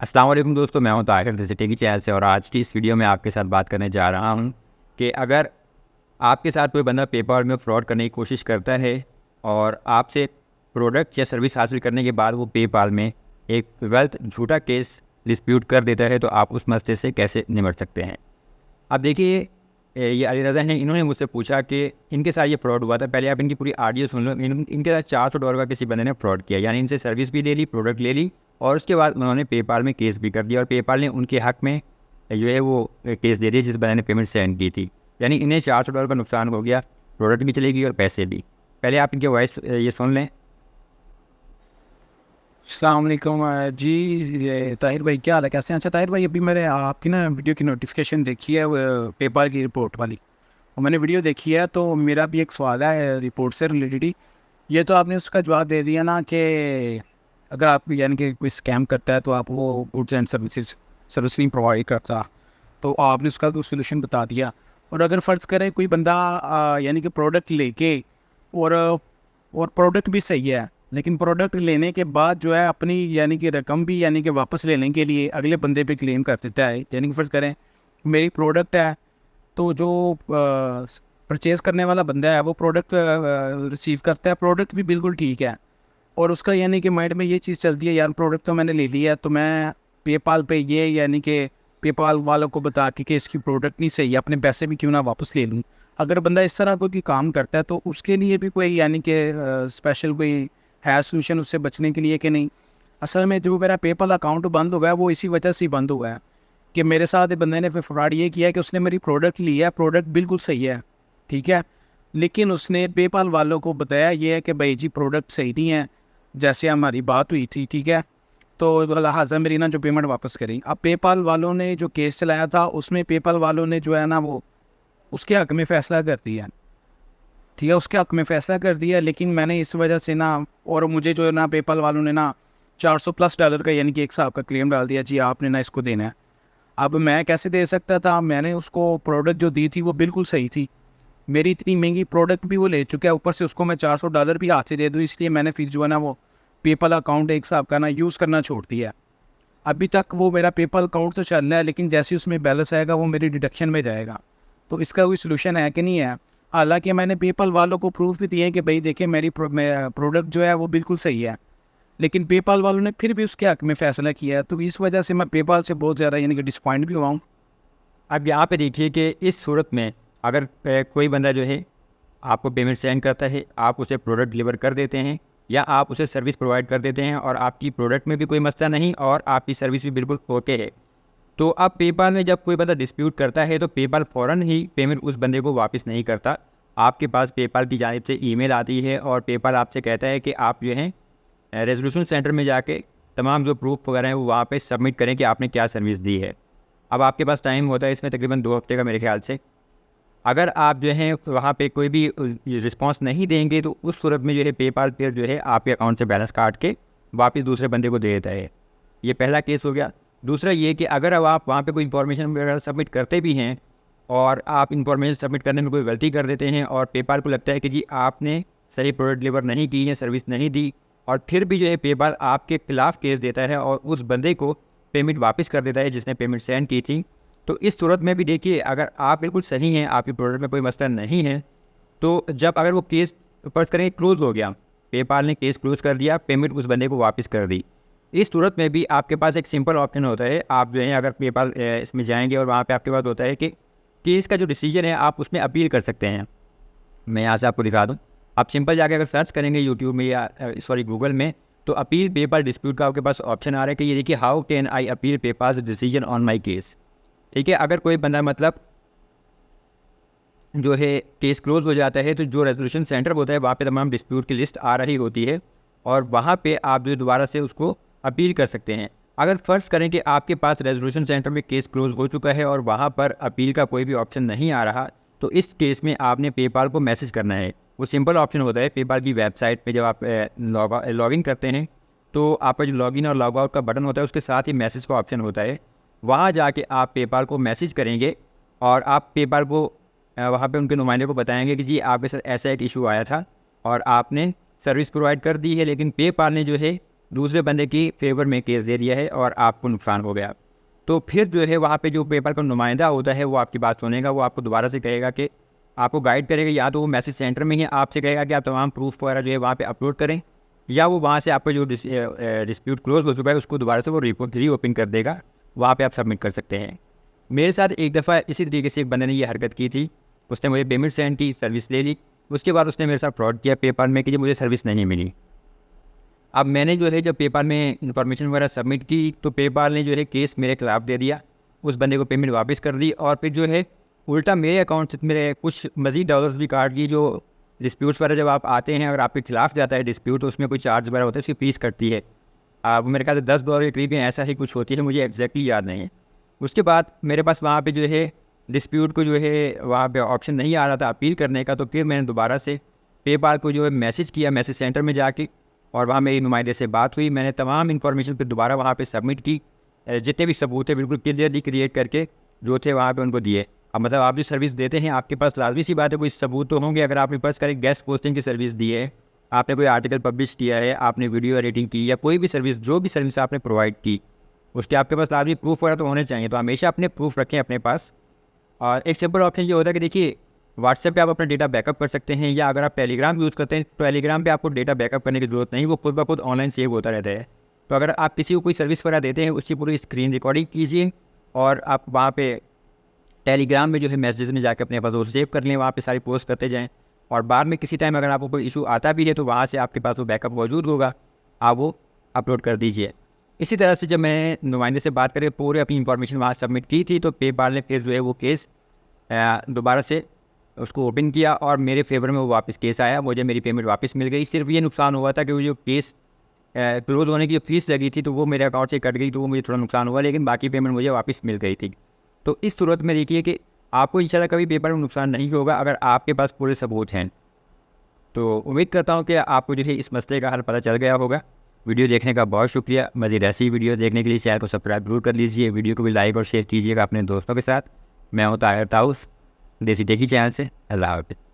अस्सलाम वालेकुम दोस्तों, मैं हूं ताहिर द सिटी की चैनल से और आज की इस वीडियो में आपके साथ बात करने जा रहा हूं कि अगर आपके साथ कोई बंदा पेपाल में फ्रॉड करने की कोशिश करता है और आपसे प्रोडक्ट या सर्विस हासिल करने के बाद वो पेपाल में एक गलत झूठा केस डिस्प्यूट कर देता है, तो आप उस मसले से कैसे निपट सकते हैं। अब देखिए, ये अली रज़ा हैं, इन्होंने मुझसे पूछा कि इनके साथ ये फ्रॉड हुआ था। पहले आप इनकी पूरी ऑडियो सुन लो। इनके साथ $400 का किसी बंदे ने फ्रॉड किया, यानी इनसे सर्विस भी ले ली, प्रोडक्ट ले ली और उसके बाद उन्होंने पेपाल में केस भी कर दिया और पेपाल ने उनके हक़ में जो है वो केस दे दिया जिस बंदे ने पेमेंट सेंड की थी। यानी इन्हें $400 का नुकसान हो गया, प्रोडक्ट भी चली गई और पैसे भी। पहले आप इनकी वॉइस ये सुन लें। अस्सलाम वालेकुम जी। ये ताहिर भाई क्या हाल है, कैसे हैं? अच्छा ताहिर भाई, अभी मैंने आपकी ना वीडियो की नोटिफिकेशन देखी है पेपाल की रिपोर्ट वाली, और मैंने वीडियो देखी है। तो मेरा भी एक सवाल है रिपोर्ट से रिलेटेड ही। ये तो आपने उसका जवाब दे दिया ना कि अगर आप यानी कि कोई स्कैम करता है तो आप वो गुड्स एंड सर्विस नहीं प्रोवाइड करता, तो आपने उसका तो सोल्यूशन बता दिया। और अगर फ़र्ज़ करें कोई बंदा यानी कि प्रोडक्ट लेके और और प्रोडक्ट भी सही है, लेकिन प्रोडक्ट लेने के बाद जो है अपनी यानी कि रकम भी यानी कि वापस लेने के लिए अगले बंदे पे क्लेम कर देता है। यानी कि फ़र्ज़ करें मेरी प्रोडक्ट है, तो जो परचेज़ करने वाला बंदा है वो प्रोडक्ट रिसीव करता है, प्रोडक्ट भी बिल्कुल ठीक है, और उसका यानी कि माइंड में ये चीज़ चलती है, यार प्रोडक्ट तो मैंने ले लिया है, तो मैं पेपाल पे ये यानी कि पेपाल वालों को बता के कि इसकी प्रोडक्ट नहीं सही है, अपने पैसे भी क्यों ना वापस ले लूँ। अगर बंदा इस तरह कोई काम करता है तो उसके लिए भी कोई यानी कि स्पेशल कोई है सोल्यूशन उससे बचने के लिए कि नहीं? असल में जो मेरा पेपाल अकाउंट बंद हुआ है वो इसी वजह से ही बंद हुआ है कि मेरे साथ एक बंदे ने फिर फ्रॉड ये किया कि उसने मेरी प्रोडक्ट ली है, प्रोडक्ट बिल्कुल सही है, ठीक है, लेकिन उसने पेपाल वालों को बताया ये है कि भाई जी प्रोडक्ट सही नहीं है, जैसे हमारी बात हुई थी, ठीक है, तो लिहाजा मेरी ना जो पेमेंट वापस करी। अब पेपाल वालों ने जो केस चलाया था उसमें पेपाल वालों ने जो है ना वो उसके हक में फ़ैसला कर दिया, ठीक है, उसके हक में फ़ैसला कर दिया। लेकिन मैंने इस वजह से ना, और मुझे जो है ना पेपाल वालों ने ना $400+ का यानी कि एक हिसाब का क्लेम डाल दिया, जी आपने ना इसको देना है। अब मैं कैसे दे सकता था? मैंने उसको प्रोडक्ट जो दी थी वो बिल्कुल सही थी। मेरी इतनी महँगी प्रोडक्ट भी वो ले चुका है, ऊपर से उसको मैं $400 भी हाथ से दे दूँ, इसलिए मैंने फिर जो है ना वो पेपल अकाउंट एक हिसाब का ना यूज़ करना छोड़ दिया है। अभी तक वो मेरा पेपल अकाउंट तो चल रहा है, लेकिन जैसे ही उसमें बैलेंस आएगा वो मेरी डिडक्शन में जाएगा। तो इसका कोई सॉल्यूशन है कि नहीं है? हालाँकि मैंने पेपल वालों को प्रूफ़ भी दिए हैं कि भई देखिए मेरी प्रोडक्ट जो है वो बिल्कुल सही है। लेकिन पेपल वालों ने फिर भी उसके हक़ में फ़ैसला किया है, तो इस वजह से मैं पेपल से बहुत ज़्यादा यानी कि डिसअपॉइंट भी हुआ हूँ। अब यहाँ पे देखिए कि इस सूरत में अगर कोई बंदा जो है आपको पेमेंट सेंड करता है, आप उसे प्रोडक्ट डिलीवर कर देते हैं या आप उसे सर्विस प्रोवाइड कर देते हैं और आपकी प्रोडक्ट में भी कोई मसला नहीं और आपकी सर्विस भी बिल्कुल ओके है, तो अब पेपाल में जब कोई बंदा डिस्प्यूट करता है तो पेपाल फ़ौरन ही पेमेंट उस बंदे को वापस नहीं करता। आपके पास पेपाल की जानिब से ईमेल आती है और पेपाल आपसे कहता है कि आप जो हैं रेज़ोल्यूशन सेंटर में जाके तमाम जो प्रूफ़ वगैरह हैं वो वहाँ पे सबमिट करें कि आपने क्या सर्विस दी है। अब आपके पास टाइम होता है इसमें तकरीबन 2 हफ़्ते का मेरे ख़्याल से। अगर आप जो है वहाँ पे कोई भी रिस्पॉन्स नहीं देंगे तो उस सूरत में जो है पेपाल फिर जो है आपके अकाउंट से बैलेंस काट के वापस दूसरे बंदे को दे देता है। ये पहला केस हो गया। दूसरा ये कि अगर अब आप वहाँ पे कोई इन्फॉर्मेशन वगैरह सबमिट करते भी हैं और आप इन्फॉर्मेशन सबमिट करने में कोई गलती कर देते हैं और पेपाल को लगता है कि जी आपने सही प्रोडक्ट डिलीवर नहीं की है, सर्विस नहीं दी, और फिर भी जो है पेपाल आपके खिलाफ़ केस देता है और उस बंदे को पेमेंट वापस कर देता है जिसने पेमेंट सेंड की थी। तो इस सूरत में भी देखिए, अगर आप बिल्कुल सही हैं, आपके प्रोडक्ट में कोई मसला नहीं है, तो जब अगर वो केस फ़र्ज़ करें क्लोज़ हो गया, पेपाल ने केस क्लोज़ कर दिया, पेमेंट उस बंदे को वापस कर दी। इस सूरत में भी आपके पास एक सिंपल ऑप्शन होता है, आप जो है अगर पेपाल इसमें जाएँगे और वहाँ पे आपके पास होता है कि केस का जो डिसीजन है आप उसमें अपील कर सकते हैं। मैं यहाँ से आपको दिखा दूँ। आप सिंपल जाके अगर सर्च करेंगे यूट्यूब में या सॉरी गूगल में, तो अपील पेपाल डिस्प्यूट का आपके पास ऑप्शन आ रहा है कि ये देखिए, how can I appeal PayPal's decision on my case. ठीक है, अगर कोई बंदा मतलब जो है केस क्लोज़ हो जाता है तो जो रेज़ोल्यूशन सेंटर होता है वहाँ पे तमाम डिस्प्यूट की लिस्ट आ रही होती है और वहाँ पे आप जो दोबारा से उसको अपील कर सकते हैं। अगर फ़र्ज़ करें कि आपके पास रेज़ोल्यूशन सेंटर में केस क्लोज़ हो चुका है और वहाँ पर अपील का कोई भी ऑप्शन नहीं आ रहा, तो इस केस में आपने पेपाल को मैसेज करना है। वो सिंपल ऑप्शन होता है पेपाल की वेबसाइट पे, जब आप लॉगिन करते हैं तो आपका जो लॉगिन और लॉग आउट का बटन होता है उसके साथ ही मैसेज का ऑप्शन होता है। वहाँ जाके आप पेपाल को मैसेज करेंगे और आप पेपाल को वहाँ पे उनके नुमाइंदे को बताएंगे कि जी आपके साथ ऐसा एक इशू आया था और आपने सर्विस प्रोवाइड कर दी है, लेकिन पेपाल ने जो है दूसरे बंदे की फेवर में केस दे दिया है और आपको नुकसान हो गया। तो फिर जो है वहाँ पे जो पेपाल का नुमाइंदा होता है वो आपकी बात सुनेगा, वो आपको दोबारा से कहेगा कि आपको गाइड करेगा, या तो वो मैसेज सेंटर में ही आपसे कहेगा कि आप तमाम प्रूफ वगैरह जो है वहाँ पे अपलोड करें, या वो वहाँ से आपका जो डिस्प्यूट क्लोज हो चुका है उसको दोबारा से वो रीओपन कर देगा, वहाँ पे आप सबमिट कर सकते हैं। मेरे साथ एक दफ़ा इसी तरीके से एक बंदे ने ये हरकत की थी। उसने मुझे पेमेंट सेंड की, सर्विस ले ली, उसके बाद उसने मेरे साथ फ्रॉड किया पेपाल में कि मुझे सर्विस नहीं मिली। अब मैंने जो है जब पेपाल में इंफॉर्मेशन वगैरह सबमिट की तो पेपाल ने जो है केस मेरे खिलाफ दे दिया, उस बंदे को पेमेंट वापस कर दी, और फिर जो है उल्टा मेरे अकाउंट से मेरे कुछ मज़ीद डॉलर्स भी काट दिए। जो डिस्प्यूट्स वगैरह जब आप आते हैं, अगर आपके खिलाफ जाता है डिस्प्यूट, तो उसमें कोई चार्ज वगैरह होता है, उसकी फीस कटती है। अब मेरे ख्याल से $10 के करीब ऐसा ही कुछ होती है, मुझे एग्जैक्टली याद नहीं है। उसके बाद मेरे पास वहाँ पे जो है डिस्प्यूट को जो है वहाँ पे ऑप्शन नहीं आ रहा था अपील करने का, तो फिर मैंने दोबारा से पेपाल को जो है मैसेज किया, मैसेज सेंटर में जाके, और वहाँ मेरी नुमाइंदे से बात हुई। मैंने तमाम इन्फॉर्मेशन फिर दोबारा वहाँ पे सबमिट की, जितने भी सबूत थे बिल्कुल क्लियरली क्रिएट करके जो थे वहाँ पे उनको दिए। अब मतलब आप जो सर्विस देते हैं आपके पास लाजमी सी बात है कोई सबूत तो होंगे। अगर आपने पास करें गेस्ट पोस्टिंग की सर्विस दी है, आपने कोई आर्टिकल पब्लिश किया है, आपने वीडियो एडिटिंग की, या कोई भी सर्विस, जो भी सर्विस आपने प्रोवाइड की, उसके आपके पास लाजमी प्रूफ वगैरह तो होने चाहिए। तो हमेशा अपने प्रूफ रखें अपने पास। और एक सिंपल ऑप्शन ये होता है कि देखिए व्हाट्सएप पे आप अपना डेटा बैकअप कर सकते हैं, या अगर आप टेलीग्राम यूज़ करते हैं तो टेलीग्राम पे आपको डेटा बैकअप करने की ज़रूरत नहीं, वो खुद ब खुद ऑनलाइन सेव होता रहता है। तो अगर आप किसी को कोई सर्विस वगैरह देते हैं उसकी पूरी स्क्रीन रिकॉर्डिंग कीजिए, और आप वहाँ पे टेलीग्राम में जो है मैसेजेस में जाकर अपने पास वो सेव कर लें, वहाँ पे सारी पोस्ट करते जाएँ, और बाद में किसी टाइम अगर आपको कोई इशू आता भी है तो वहाँ से आपके पास वो बैकअप मौजूद होगा, आप वो अपलोड कर दीजिए। इसी तरह से जब मैंने नुमाइंदे से बात करके पूरे अपनी इन्फॉर्मेशन वहाँ सबमिट की थी, तो पेपाल ने फिर जो है वो केस दोबारा से उसको ओपन किया, और मेरे फेवर में वो वापस केस आया, मुझे मेरी पेमेंट वापस मिल गई। सिर्फ ये नुकसान हुआ था कि वो जो केस क्लोज होने की जो फीस लगी थी तो वो मेरे अकाउंट से कट गई, तो वो मुझे थोड़ा नुकसान हुआ, लेकिन बाकी पेमेंट मुझे वापस मिल गई थी। तो इस सूरत में देखिए कि आपको इंशाल्लाह कभी पेपर में नुकसान नहीं होगा अगर आपके पास पूरे सबूत हैं। तो उम्मीद करता हूँ कि आपको जो है इस मसले का हल पता चल गया होगा। वीडियो देखने का बहुत शुक्रिया। मज़ीद ऐसी वीडियो देखने के लिए चैनल को सब्सक्राइब जरूर कर लीजिए, वीडियो को भी लाइक और शेयर कीजिएगा अपने दोस्तों के साथ। मैं हूँ ताहिर ताउस, देसी टेकी चैनल से। अल्लाह हाफ़िज़।